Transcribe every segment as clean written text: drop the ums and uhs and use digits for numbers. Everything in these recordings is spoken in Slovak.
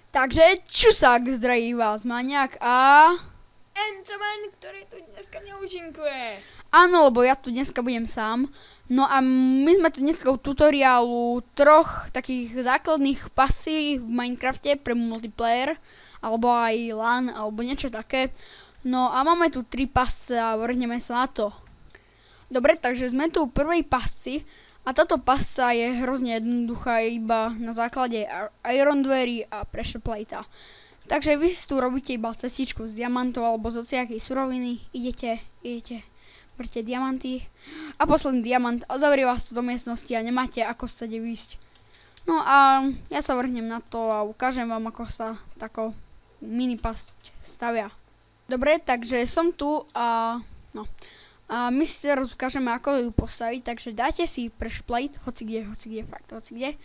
Takže čusák, zdraví vás Maňak a... Encoman, ktorý tu dneska neúčinkuje. Áno, lebo ja tu dneska budem sám. No a my sme tu dneska u tutoriálu troch takých základných pasí v Minecrafte pre multiplayer, alebo aj LAN, alebo niečo také. No a máme tu 3 pasce a vrhneme sa na to. Dobre, takže sme tu v prvej pasci a táto pasca je hrozne jednoduchá, iba na základe iron dverí a pressure plate. Takže vy si tu robíte iba cestičku z diamantov alebo z hociakej suroviny, idete, berte diamanty a posledný diamant a zavrie vás tu do miestnosti a nemáte ako stade výjsť. No a ja sa vrhnem na to a ukážem vám, ako sa takou mini pasť stavia. Dobre, takže som tu a no. A my si teraz ukážeme, ako ju postaviť, takže dáte si pressure plate, hoci kde,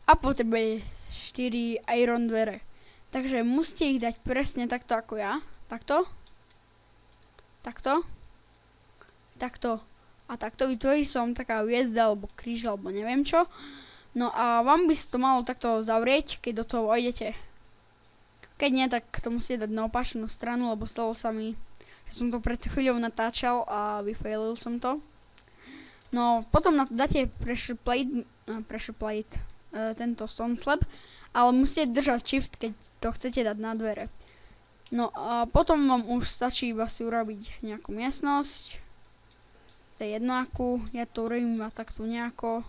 a potrebuje 4 iron dvere. Takže musíte ich dať presne takto ako ja, takto a takto, vytvorí som taká hviezda, alebo kríž, alebo neviem čo. No a vám by si to malo takto zavrieť, keď do toho vojdete. Keď nie, tak to musíte dať na opačnú stranu, lebo stalo sa mi, som to pred chvíľou natáčal a vyfailil som to. No, potom na to dáte pressure plate, tento stone slab, ale musíte držať shift, keď to chcete dať na dvere. No a potom vám už stačí iba si urobiť nejakú miestnosť. To je jedno akú, ja to urobím iba takto nejako.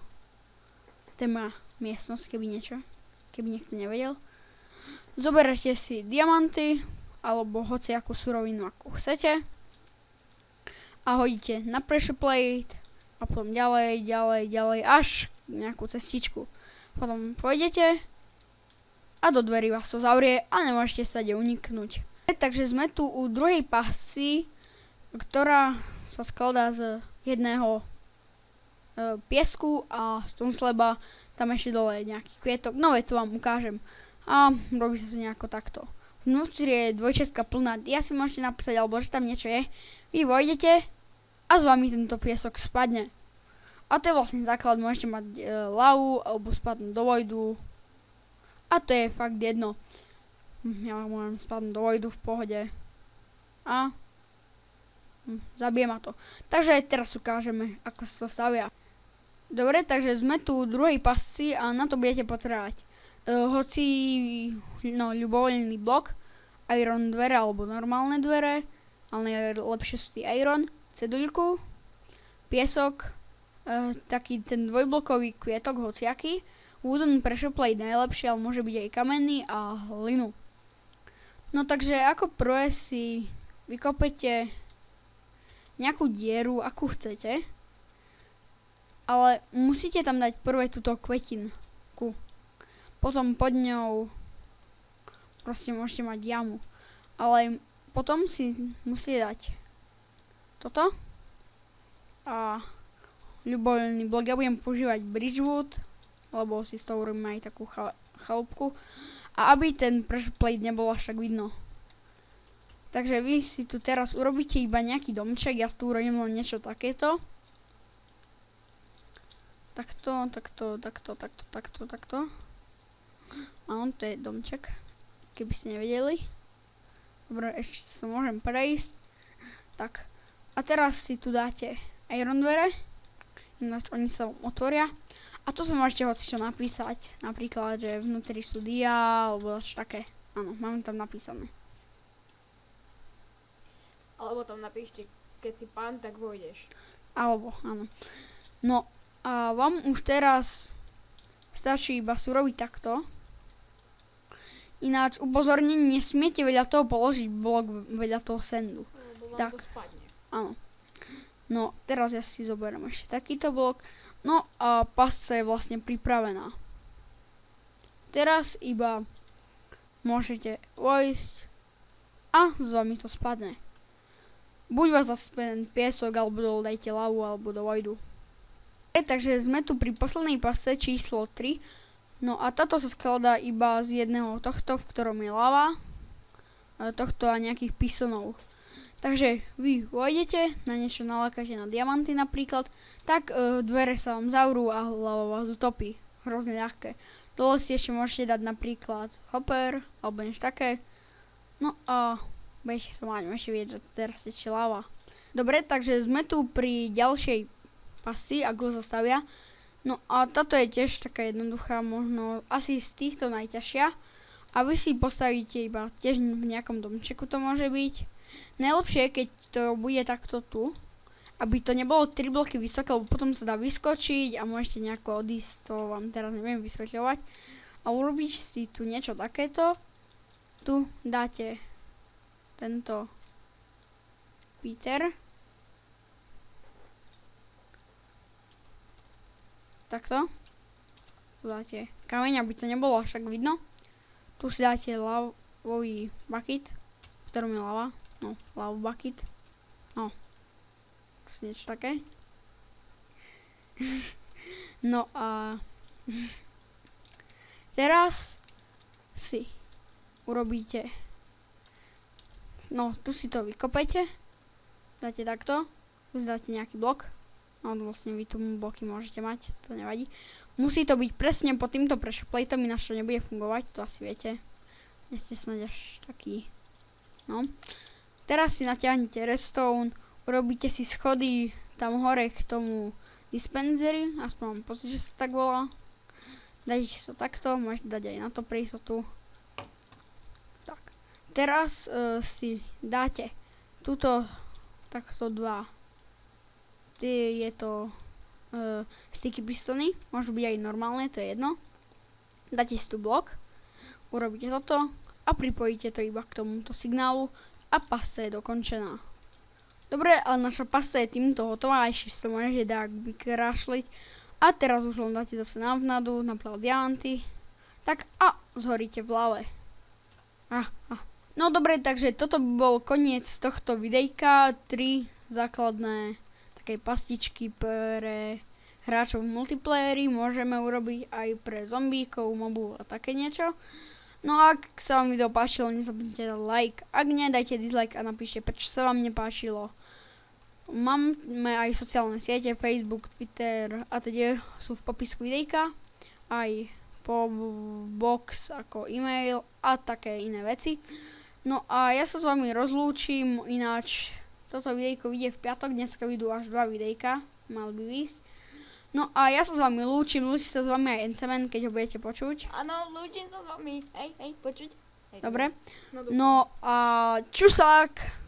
To je moja miestnosť, keby niekto nevedel. Zoberete si diamanty, alebo hociakú surovinu, ako chcete. A hodíte na pressure plate a potom ďalej, až nejakú cestičku. Potom pôjdete a do dverí vás to zavrie a nemôžete sa uniknúť. Takže sme tu u druhej pasci, ktorá sa skladá z jedného piesku a stone slaba, tam ešte dole nejaký kvietok, no to vám ukážem. A robí sa to nejako takto. Vnútri je dvojčestka plná, ja si môžete napísať, alebo že tam niečo je. Vy vojdete a z vami tento piesok spadne. A to je vlastne základ, môžete mať lavu, alebo spadnúť do vojdu. A to je fakt jedno. Ja môžem spadnúť do vojdu v pohode. A zabije ma to. Takže teraz ukážeme, ako sa to stavia. Dobre, takže sme tu v druhej pasci a na to budete potrebovať ľubovoľný blok, iron dvere alebo normálne dvere, ale lepšie sú tí iron, ceduľku, piesok, taký ten dvojblokový kvietok, hociaký, wooden pressure plate najlepšie, ale môže byť aj kamenný a hlinu. No takže ako prvé si vykopete nejakú dieru, akú chcete, ale musíte tam dať prvé túto kvetinku. Potom pod ňou proste môžete mať jamu. Ale potom si musíte dať toto. A ľubovoľný blok. Ja budem používať bridgewood, lebo si z toho urobím aj takú chalúbku. A aby ten pressure plate nebol až tak vidno. Takže vy si tu teraz urobíte iba nejaký domček. Ja tu urobím len niečo takéto. Takto. Áno, to je domček, keby ste nevedeli. Dobre, ešte sa môžem prejsť. Tak, a teraz si tu dáte iron dvere, ináč oni sa otvoria. A tu sa môžete hocičo napísať, napríklad, že vnútri sú dia, alebo čo také. Áno, máme tam napísané. Alebo tam napíšte, keď si pán, tak vojdeš. Alebo, áno. No, a vám už teraz stačí iba si urobiť takto. Ináč upozornenie, nesmiete vedľa toho položiť blok vedľa toho sandu. Lebo vám to spadne. Áno. No, teraz ja si zoberiem ešte takýto blok. No a pasca je vlastne pripravená. Teraz iba môžete vojsť a z vami to spadne. Buď vás zase ten piesok, alebo dole dajte lavu, alebo do vojdu. Takže sme tu pri poslednej pasce číslo 3. No a táto sa skladá iba z jedného tohto, v ktorom je lava, tohto a nejakých pisonov. Takže vy vojdete, na niečo nalákate na diamanty napríklad, tak dvere sa vám zavrú a lava vás utopí. Hrozne ľahké. Dole si ešte môžete dať napríklad hopper, alebo niečo také. No a budete to mať, ešte vidieť, že teraz ešte lava. Dobre, takže sme tu pri ďalšej pasy, ako ho zastavia. No a táto je tiež taká jednoduchá, možno asi z týchto najťažšia. A vy si postavíte iba tiež v nejakom domčeku to môže byť. Najlepšie je, keď to bude takto tu, aby to nebolo 3 bloky vysoké, lebo potom sa dá vyskočiť a môžete nejako odísť, to vám teraz neviem vysvetľovať. A urobiť si tu niečo takéto. Tu dáte tento Peter. Takto. Tu dáte kameň, aby to nebolo až tak vidno. Tu si dáte lavový bucket, v ktorom je lava. No, lava bucket. No. Proste niečo také. No a teraz si urobíte, no tu si to vykopete, dáte takto, tu si dáte nejaký blok, no vlastne vy tu bloky môžete mať, to nevadí. Musí to byť presne pod týmto pressure plateom, ináč to nebude fungovať, to asi viete. Nie ste snáď až taký, no. Teraz si natiahnete redstone, urobíte si schody tam hore k tomu dispenseri, aspoň mám pocit, že sa tak volá. Dajte si to takto, môžete dať aj na to pre istotu. Tak. Teraz si dáte tuto takto dva. Je to sticky pistony, môžu byť aj normálne, to je jedno. Dáte si tu blok, urobíte toto a pripojíte to iba k tomuto signálu a pasca je dokončená. Dobre, ale naša pasca je týmto hotová, ešte si to môžete dať vykrášliť. A teraz už len dáte zase navnadu, napríklad diamanty. Tak a zhoríte v lave. No dobre, takže toto by bol koniec tohto videjka. 3 základné také pastičky pre hráčov v multiplayeri. Môžeme urobiť aj pre zombíkov, mobu a také niečo. No a ak sa vám video páčilo, nezabudnite dať like. Ak nie, dajte dislike a napíšte, prečo sa vám nepáčilo. Máme aj sociálne siete, Facebook, Twitter a teda sú v popisku videjka. Aj po box ako e-mail a také iné veci. No a ja sa s vami rozlúčim, ináč toto videjko vyjde v piatok, dneska vyjdú až 2 videjka, mal by výjsť. No a ja sa s vami lúčim, lúči sa s vami aj Encemen, keď ho budete počuť. Áno, lúčim sa s vami. Hej, počuť? Hej, Dobre. No, No a čusák!